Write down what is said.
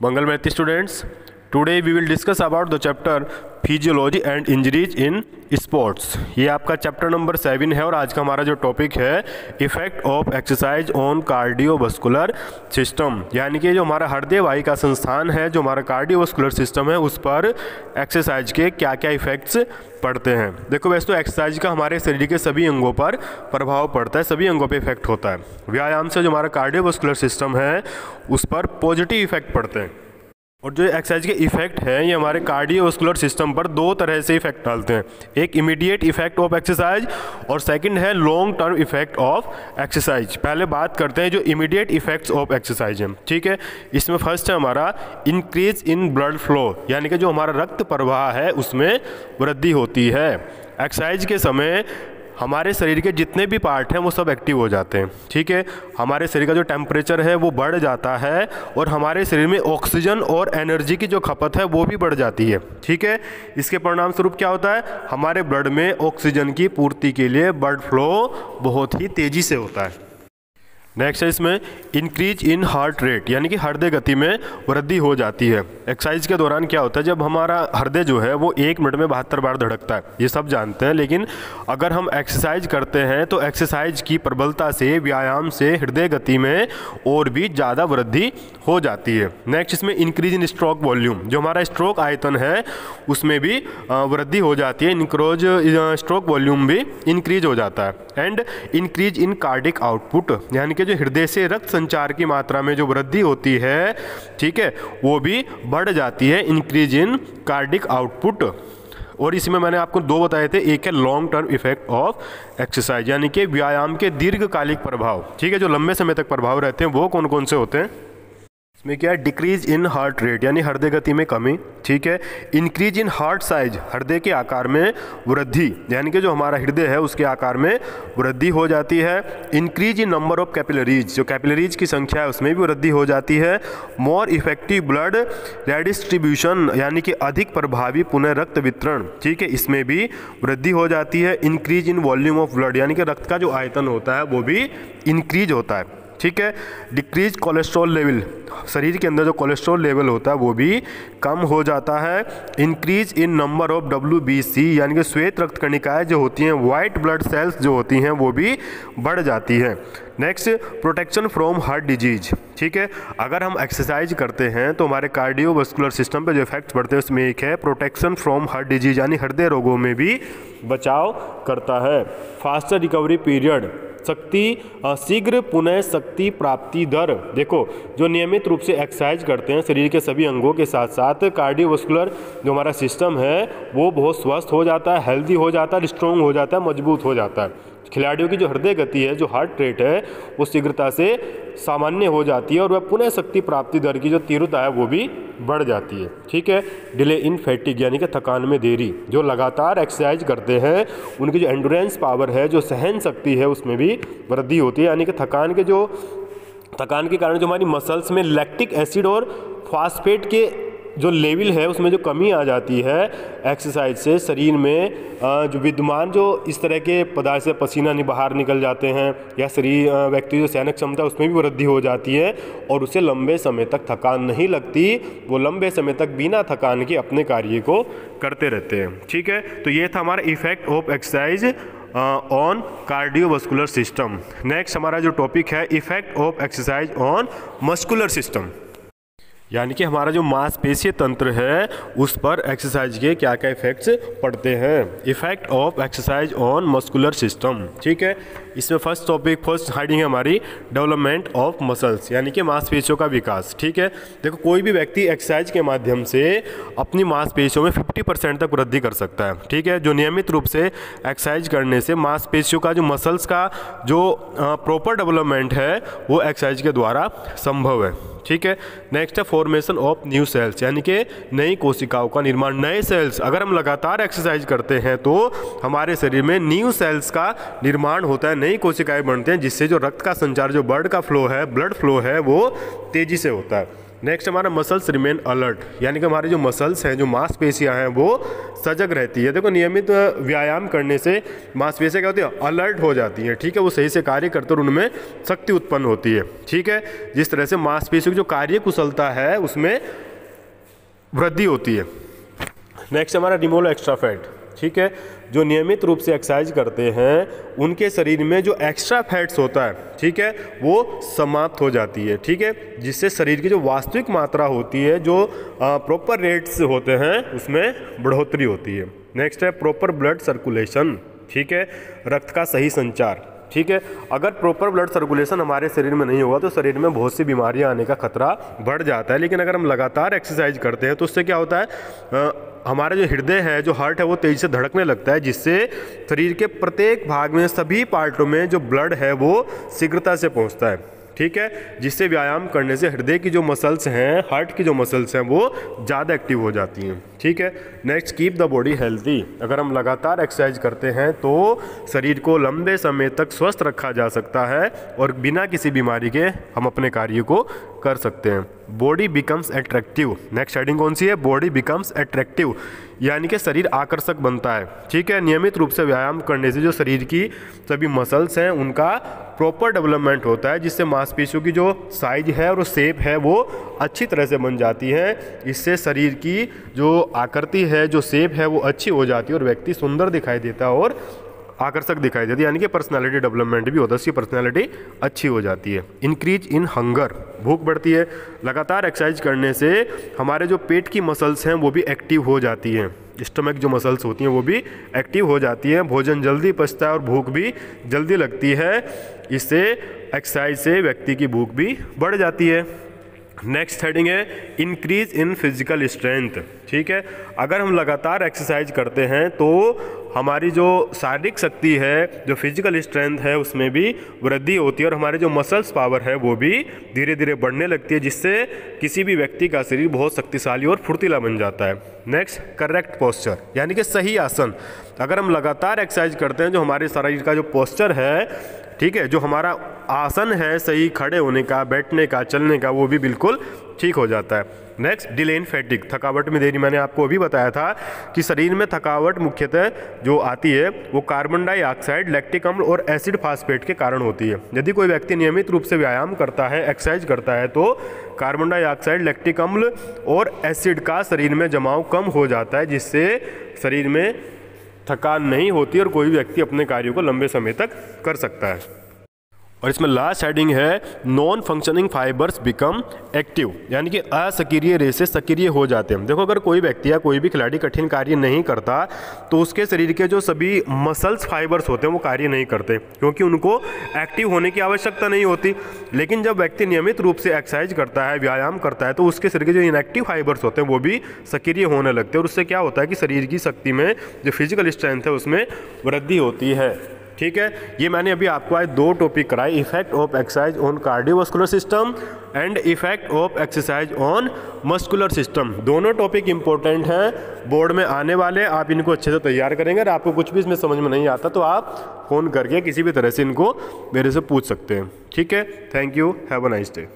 Mangal Math students, today we will discuss about the chapter physiology and injuries in sports. ये आपका chapter number 7 है और आज का हमारा जो टॉपिक है effect of exercise on cardiovascular system, यानी कि जो हमारा हृदय वाहिका संस्थान है, जो हमारा कार्डियोवास्कुलर सिस्टम है, उस पर एक्सरसाइज के क्या क्या इफेक्ट्स पड़ते हैं। देखो वैसे तो एक्सरसाइज का हमारे शरीर के सभी अंगों पर प्रभाव पड़ता है, सभी अंगों पे इफेक्ट होता है। व्यायाम से जो हमारा कार्डियोवास्कुलर सिस्टम है उस पर पॉजिटिव इफेक्ट पड़ते हैं। और जो एक्सरसाइज के इफेक्ट हैं ये हमारे कार्डियोवास्कुलर सिस्टम पर दो तरह से इफेक्ट डालते हैं, एक इमीडिएट इफेक्ट ऑफ एक्सरसाइज और सेकंड है long term effect of exercise. पहले बात करते हैं जो इमीडिएट इफेक्ट्स ऑफ एक्सरसाइज है, ठीक है। इसमें फर्स्ट है हमारा इंक्रीज इन ब्लड फ्लो, यानी कि जो हमारा रक्त प्रवाह है उसमें वृद्धि होती है। एक्सरसाइज के समय हमारे शरीर के जितने भी पार्ट हैं वो सब एक्टिव हो जाते हैं, ठीक है। हमारे शरीर का जो टेम्परेचर है वो बढ़ जाता है और हमारे शरीर में ऑक्सीजन और एनर्जी की जो खपत है वो भी बढ़ जाती है, ठीक है। इसके परिणाम स्वरूप क्या होता है, हमारे ब्लड में ऑक्सीजन की पूर्ति के लिए ब्लड फ्लो बहुत ही तेज़ी से होता है। नेक्स्ट है इसमें इंक्रीज इन हार्ट रेट, यानी कि हृदय गति में वृद्धि हो जाती है। एक्सरसाइज के दौरान क्या होता है, जब हमारा हृदय जो है वो 1 मिनट में 72 बार धड़कता है, ये सब जानते हैं। लेकिन अगर हम एक्सरसाइज करते हैं तो एक्सरसाइज की प्रबलता से, व्यायाम से हृदय गति में और भी ज़्यादा वृद्धि हो जाती है। नेक्स्ट इसमें इंक्रीज इन स्ट्रोक वॉल्यूम, जो हमारा स्ट्रोक आयतन है उसमें भी वृद्धि हो जाती है, इंक्रोज स्ट्रोक वॉल्यूम भी इंक्रीज हो जाता है। And increase in cardiac output, यानी जो हृदय से रक्त संचार की मात्रा में जो वृद्धि होती है, ठीक है, वो भी बढ़ जाती है, इंक्रीज इन कार्डिक आउटपुट। और इसमें मैंने आपको दो बताए थे, एक है long term effect of exercise, यानी कि व्यायाम के दीर्घकालिक प्रभाव, ठीक है, जो लंबे समय तक प्रभाव रहते हैं वो कौन कौन से होते हैं। इसमें क्या है, डिक्रीज इन हार्ट रेट, यानी हृदय गति में कमी, ठीक है। इंक्रीज इन हार्ट साइज, हृदय के आकार में वृद्धि, यानी कि जो हमारा हृदय है उसके आकार में वृद्धि हो जाती है। Increase in number of capillaries, जो कैपिलरीज की संख्या है उसमें भी वृद्धि हो जाती है। मोर इफेक्टिव ब्लड रेडिस्ट्रीब्यूशन, यानी कि अधिक प्रभावी पुनः रक्त वितरण, ठीक है, इसमें भी वृद्धि हो जाती है। Increase in volume of blood, यानी कि रक्त का जो आयतन होता है वो भी इंक्रीज होता है, ठीक है। डिक्रीज कोलेस्ट्रॉल लेवल, शरीर के अंदर जो कोलेस्ट्रॉल लेवल होता है वो भी कम हो जाता है। Increase in number of WBC, यानी कि श्वेत रक्त कणिकाएं जो होती हैं, वाइट ब्लड सेल्स जो होती हैं वो भी बढ़ जाती है। Next protection from heart disease, ठीक है। अगर हम एक्सरसाइज करते हैं तो हमारे कार्डियोवास्कुलर सिस्टम पे जो इफेक्ट्स पड़ते हैं उसमें एक है प्रोटेक्शन फ्रॉम हार्ट डिजीज, यानी हृदय रोगों में भी बचाव करता है। फास्टर रिकवरी पीरियड, शीघ्र पुनः शक्ति प्राप्ति दर। देखो जो नियमित रूप से एक्सरसाइज करते हैं शरीर के सभी अंगों के साथ साथ कार्डियोवास्कुलर जो हमारा सिस्टम है वो बहुत स्वस्थ हो जाता है, हेल्दी हो जाता है, स्ट्रॉन्ग हो जाता है, मजबूत हो जाता है। खिलाड़ियों की जो हृदय गति है, जो हार्ट रेट है, वो शीघ्रता से सामान्य हो जाती है और वह पुनः शक्ति प्राप्ति दर की जो तीव्रता है वो भी बढ़ जाती है, ठीक है। डिले इन फैटिग, यानी कि थकान में देरी, जो लगातार एक्सरसाइज करते हैं उनकी जो एंडोरेंस पावर है, जो सहन शक्ति है, उसमें भी वृद्धि होती है। यानी कि थकान के कारण जो हमारी मसल्स में लैक्टिक एसिड और फास्फेट के जो लेवल है उसमें जो कमी आ जाती है एक्सरसाइज से, शरीर में जो विद्यमान जो इस तरह के पदार्थ से पसीना बाहर निकल जाते हैं, या शरीर व्यक्ति जो सहन क्षमता उसमें भी वृद्धि हो जाती है और उसे लंबे समय तक थकान नहीं लगती, वो लंबे समय तक बिना थकान के अपने कार्य को करते रहते हैं, ठीक है। तो ये था हमारा effect of exercise on cardiovascular system. Next हमारा जो टॉपिक है effect of exercise on muscular system, यानी कि हमारा जो मांसपेशीय तंत्र है उस पर एक्सरसाइज के क्या क्या इफेक्ट्स पड़ते हैं। Effect of exercise on muscular system, ठीक है। इसमें फर्स्ट हेडिंग है हमारी डेवलपमेंट ऑफ मसल्स, यानी कि मांसपेशियों का विकास, ठीक है। देखो कोई भी व्यक्ति एक्सरसाइज के माध्यम से अपनी मांसपेशियों में 50% तक वृद्धि कर सकता है, ठीक है। जो नियमित रूप से एक्सरसाइज करने से मांसपेशियों का जो मसल्स का जो प्रॉपर डेवलपमेंट है वो एक्सरसाइज के द्वारा संभव है, ठीक है। नेक्स्ट है फॉर्मेशन ऑफ न्यू सेल्स, यानी कि नई कोशिकाओं का निर्माण, नए सेल्स। अगर हम लगातार एक्सरसाइज करते हैं तो हमारे शरीर में न्यू सेल्स का निर्माण होता है, नई कोशिकाएं बनते हैं, जिससे जो रक्त का संचार, जो ब्लड का फ्लो है, ब्लड फ्लो है, वो तेजी से होता है। नेक्स्ट हमारा मसल्स रिमेन अलर्ट, यानी कि हमारे जो मसल्स हैं, जो मांसपेशियां हैं, वो सजग रहती है। देखो नियमित व्यायाम करने से मांसपेशियां क्या होती है, अलर्ट हो जाती हैं, ठीक है, वो सही से कार्य करते और उनमें शक्ति उत्पन्न होती है, ठीक है। जिस तरह से मांसपेशियों की जो कार्य कुशलता है उसमें वृद्धि होती है। नेक्स्ट हमारा रिमूव एक्स्ट्रा फैट, ठीक है, जो नियमित रूप से एक्सरसाइज करते हैं उनके शरीर में जो एक्स्ट्रा फैट्स होता है, ठीक है, वो समाप्त हो जाती है, ठीक है, जिससे शरीर की जो वास्तविक मात्रा होती है, जो प्रॉपर रेट्स होते हैं, उसमें बढ़ोतरी होती है। नेक्स्ट है प्रॉपर ब्लड सर्कुलेशन, ठीक है, रक्त का सही संचार, ठीक है। अगर प्रॉपर ब्लड सर्कुलेशन हमारे शरीर में नहीं होगा तो शरीर में बहुत सी बीमारियां आने का खतरा बढ़ जाता है। लेकिन अगर हम लगातार एक्सरसाइज करते हैं तो उससे क्या होता है, हमारा जो हृदय है, जो हार्ट है, वो तेजी से धड़कने लगता है, जिससे शरीर के प्रत्येक भाग में, सभी पार्टों में जो ब्लड है वो शीघ्रता से पहुंचता है, ठीक है, जिससे व्यायाम करने से हृदय की जो मसल्स हैं, हार्ट की जो मसल्स हैं, वो ज़्यादा एक्टिव हो जाती हैं, ठीक है। Next keep the body healthy, अगर हम लगातार एक्सरसाइज करते हैं तो शरीर को लंबे समय तक स्वस्थ रखा जा सकता है और बिना किसी बीमारी के हम अपने कार्य को कर सकते हैं। Body becomes attractive, next heading कौन सी है, बॉडी बिकम्स अट्रैक्टिव, यानी कि शरीर आकर्षक बनता है, ठीक है। नियमित रूप से व्यायाम करने से जो शरीर की सभी मसल्स हैं उनका प्रॉपर डेवलपमेंट होता है, जिससे मांसपेशियों की जो साइज है और शेप है वो अच्छी तरह से बन जाती है। इससे शरीर की जो आकृति है, जो शेप है, वो अच्छी हो जाती है और व्यक्ति सुंदर दिखाई देता है और आकर्षक दिखाई देती है, यानी कि पर्सनालिटी डेवलपमेंट भी होता है, उसकी पर्सनालिटी अच्छी हो जाती है। इंक्रीज इन हंगर, भूख बढ़ती है। लगातार एक्सरसाइज करने से हमारे जो पेट की मसल्स हैं वो भी एक्टिव हो जाती हैं, स्टमक जो मसल्स होती हैं वो भी एक्टिव हो जाती हैं, भोजन जल्दी पचता है और भूख भी जल्दी लगती है। इससे एक्सरसाइज से व्यक्ति की भूख भी बढ़ जाती है। नेक्स्ट हेडिंग है इंक्रीज इन फिजिकल स्ट्रेंथ, ठीक है। अगर हम लगातार एक्सरसाइज करते हैं तो हमारी जो शारीरिक शक्ति है, जो फिजिकल स्ट्रेंथ है, उसमें भी वृद्धि होती है और हमारे जो मसल्स पावर है वो भी धीरे धीरे बढ़ने लगती है, जिससे किसी भी व्यक्ति का शरीर बहुत शक्तिशाली और फुर्तीला बन जाता है। नेक्स्ट करेक्ट पोस्चर, यानी कि सही आसन। अगर हम लगातार एक्सरसाइज करते हैं, जो हमारे शरीर का जो पोस्चर है, ठीक है, जो हमारा आसन है सही खड़े होने का, बैठने का, चलने का, वो भी बिल्कुल ठीक हो जाता है। नेक्स्ट डिले इन फैटिग, थकावट में देरी। मैंने आपको अभी बताया था कि शरीर में थकावट मुख्यतः जो आती है वो कार्बन डाइऑक्साइड, लैक्टिक अम्ल और एसिड फास्फेट के कारण होती है। यदि कोई व्यक्ति नियमित रूप से व्यायाम करता है, एक्सरसाइज करता है, तो कार्बन डाइऑक्साइड, लैक्टिक अम्ल और एसिड का शरीर में जमाव कम हो जाता है, जिससे शरीर में थकान नहीं होती और कोई व्यक्ति अपने कार्यों को लंबे समय तक कर सकता है। और इसमें लास्ट हेडिंग है non functioning fibres become active, यानी कि असक्रिय रेशे सक्रिय हो जाते हैं। देखो अगर कोई व्यक्ति या कोई भी खिलाड़ी कठिन कार्य नहीं करता तो उसके शरीर के जो सभी मसल्स फाइबर्स होते हैं वो कार्य नहीं करते, क्योंकि उनको एक्टिव होने की आवश्यकता नहीं होती। लेकिन जब व्यक्ति नियमित रूप से एक्सरसाइज करता है, व्यायाम करता है, तो उसके शरीर के जो इनएक्टिव फाइबर्स होते हैं वो भी सक्रिय होने लगते हैं और उससे क्या होता है कि शरीर की शक्ति में, जो फिजिकल स्ट्रेंथ है, उसमें वृद्धि होती है, ठीक है। ये मैंने अभी आपको आज 2 टॉपिक कराए, effect of exercise on cardiovascular system and effect of exercise on muscular system. दोनों टॉपिक इंपॉर्टेंट हैं, बोर्ड में आने वाले, आप इनको अच्छे से तैयार करेंगे। और आपको कुछ भी इसमें समझ में नहीं आता तो आप फ़ोन करके किसी भी तरह से इनको मेरे से पूछ सकते हैं, ठीक है। Thank you, have a nice day.